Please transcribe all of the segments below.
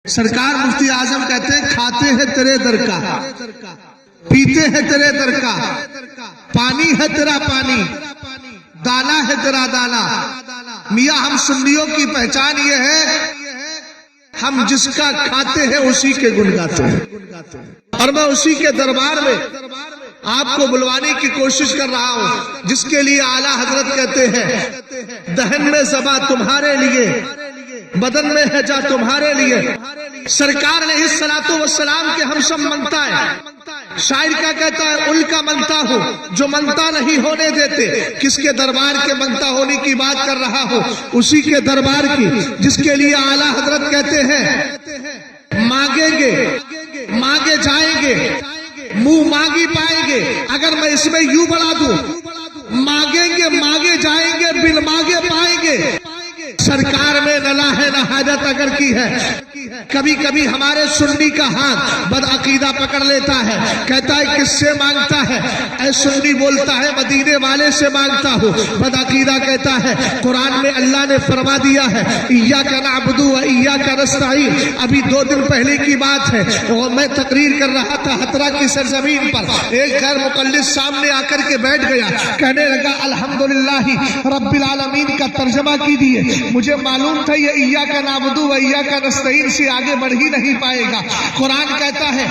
سرکار مفتی اعظم کہتے ہیں کھاتے ہیں تیرے در کا، پیتے ہیں تیرے در کا، پانی ہے تیرا پانی، دانا ہے تیرا دانا۔ میاں ہم سنیوں کی پہچان یہ ہے ہم جس کا کھاتے ہیں اسی کے گن گاتے ہیں، اور میں اسی کے دربار میں آپ کو بلوانے کی کوشش کر رہا ہوں جس کے لیے اعلیٰ حضرت کہتے ہیں دہن میں زباں تمہارے لیے، بدن میں ہے جا تمہارے لیے۔ سرکار علیہ الصلوۃ والسلام کے ہم سب منتا ہے۔ شاعر کیا کہتا ہے؟ ان کا منتا ہو جو منتا نہیں ہونے دیتے۔ کس کے دربار کے منتا ہونے کی بات کر رہا ہو؟ اسی کے دربار کی جس کے لیے اعلیٰ حضرت کہتے ہیں مانگیں گے مانگے جائیں گے، منہ مانگی پائیں گے۔ اگر میں اس میں یوں بڑھا دوں، مانگیں گے مانگے جائیں گے، بن مانگے پائیں گے۔ سرکار میں نہ ہے نہ حاجت اگر کی ہے۔ کبھی کبھی ہمارے سنی کا ہاتھ بد عقیدہ پکڑ لیتا ہے، کہتا ہے کس سے مانگتا ہے؟ اے سنی بولتا ہے مدینے والے سے مانگتا ہوں۔ بد عقیدہ کہتا ہے قرآن میں اللہ نے فرما دیا ہے ایاک نعبد و ایاک نستعین۔ ابھی 2 دن پہلے کی بات ہے، اور میں تقریر کر رہا تھا حترا کی سرزمین پر، ایک غیر مقلد سامنے آ کر کے بیٹھ گیا، کہنے لگا الحمدللہ رب العالمین کا ترجمہ کیجیے۔ مجھے معلوم تھا یہ ایاک نعبد و ایاک نستعین سے آگے بڑھ ہی نہیں پائے گا۔ قرآن کہتا ہے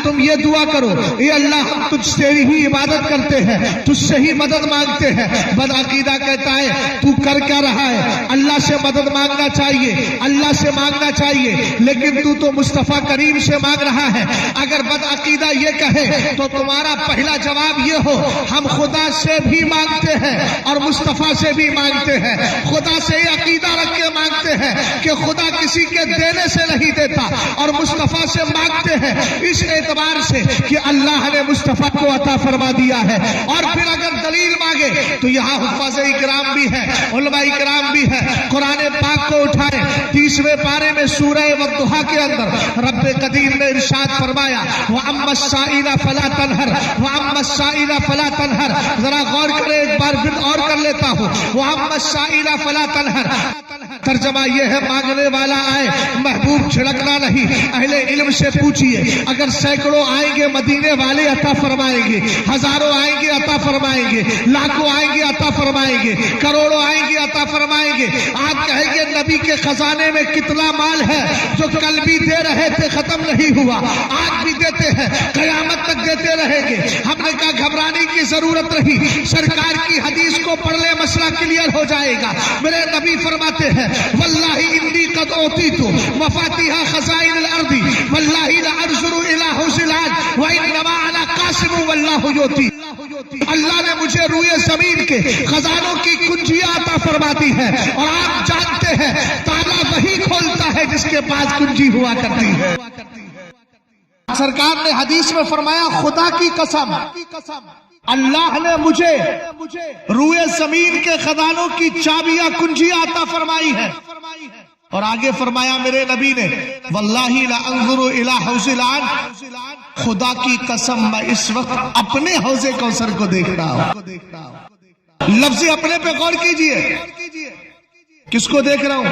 تم یہ دعا کرو، اے اللہ ہم تجھ سے ہی عبادت کرتے ہیں، تجھ سے ہی مدد مانگتے ہیں۔ بد عقیدہ کہتا ہے تو کر کیا رہا ہے؟ اللہ سے مدد مانگنا چاہیے، اللہ سے مانگنا چاہیے، لیکن تو مصطفیٰ کریم سے مانگ رہا ہے۔ اگر بد عقیدہ یہ کہے تو تمہارا پہلا جواب یہ ہو ہم خدا سے بھی مانگتے ہیں اور مصطفیٰ سے بھی مانگتے ہیں۔ خدا سے یہ عقیدہ رکھ کے مانگتے ہیں کہ خدا کسی کے دینے سے نہیں دیتا، اور مصطفیٰ سے مانگتے ہیں اس اعتبار سے کہ اللہ نے مصطفیٰ کو عطا فرما دیا ہے۔ اور پھر اگر دلیل مانگے تو یہاں حفاظ اکرام بھی ہے، علماء اکرام بھی ہے۔ قرآن پاک کو اٹھائیں، 30ویں پارے میں سورہ والضحیٰ کے اندر رب قدیر نے ارشاد فرمایا وَأَمَّا السَّائِلَ فَلَا تَنْهَرْ وَأَمَّا السَّائِلَ فَلَا تَنْهَرْ۔ ذرا غور کریں، ایک بار پھر اور کر لیتا ہوں وَأَمَّا السَّائِلَ فَلَا تَنْهَرْ۔ ترجمہ یہ ہے مانگنے والا آئے محبوب چھڑکنا نہیں۔ اہل علم سے پوچھئے، اگر سینکڑوں آئیں گے مدینے والے عطا فرمائیں گے، ہزاروں آئیں گے عطا فرمائیں گے، لاکھوں آئیں گے عطا فرمائیں گے، کروڑوں آئیں گے عطا فرمائیں گے۔ آپ کہیں گے نبی کے خزانے میں کتنا مال ہے جو کل بھی دے رہے تھے ختم نہیں ہوا، آج بھی دیتے ہیں، قیامت تک دیتے رہیں گے۔ ہم نے کہا گھبرانے کی ضرورت نہیں، سرکار کی حدیث کو پڑھ لے مسئلہ کلیئر ہو جائے گا۔ میرے نبی فرماتے ہیں واللہ انی قد اوتیت مفاتیح خزائن الارض واللہ لارجر الہ حسلان وانما انا قاسم واللہ یؤتی۔ اللہ نے مجھے روئے زمین کے خزانوں کی کنجیاں عطا فرما دی ہے، اور آپ جانتے ہیں تالا وہی کھولتا ہے جس کے پاس کنجی ہوا کرتی ہے۔ سرکار نے حدیث میں فرمایا خدا کی قسم اللہ نے مجھے روئے زمین کے خزانوں کی چابیاں کنجیاں عطا فرمائی ہے، اور آگے فرمایا میرے نبی نے واللہ لانظر الی حوض العان، خدا کی قسم میں اس وقت اپنے حوض کوثر کو دیکھ رہا ہوں۔ لفظ اپنے پہ غور کیجئے، کس کو دیکھ رہا ہوں؟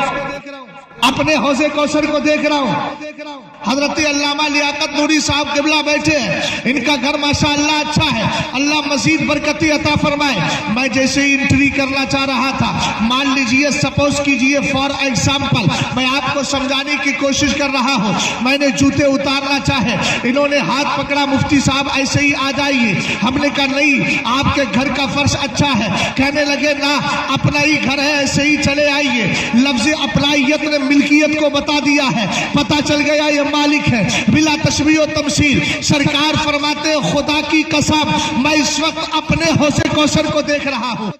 اپنے حوض کوثر کو دیکھ رہا ہوں۔ حضرت علامہ لیاقت نوری صاحب قبلہ بیٹھے ہیں، ان کا گھر ماشاءاللہ اچھا ہے، اللہ مزید برکتی عطا فرمائے۔ میں جیسے ہی انٹری کرنا چاہ رہا تھا، مان لیجئے سپوز کیجئے فار ایگزامپل میں آپ کو سمجھانے کی کوشش کر رہا ہوں، میں نے جوتے اتارنا چاہے، انہوں نے ہاتھ پکڑا مفتی صاحب ایسے ہی آ جائیے۔ ہم نے کہا نہیں آپ کے گھر کا فرش اچھا ہے، کہنے لگے نہ اپنا ہی گھر ہے ایسے ہی چلے آئیے۔ لفظ اپنائیت نے ملکیت کو بتا دیا ہے، پتہ چل گیا یہ مالک ہے بلا تشبیہ و تمثیل۔ سرکار فرماتے خدا کی قسم میں اس وقت اپنے حوض کوثر کو دیکھ رہا ہوں۔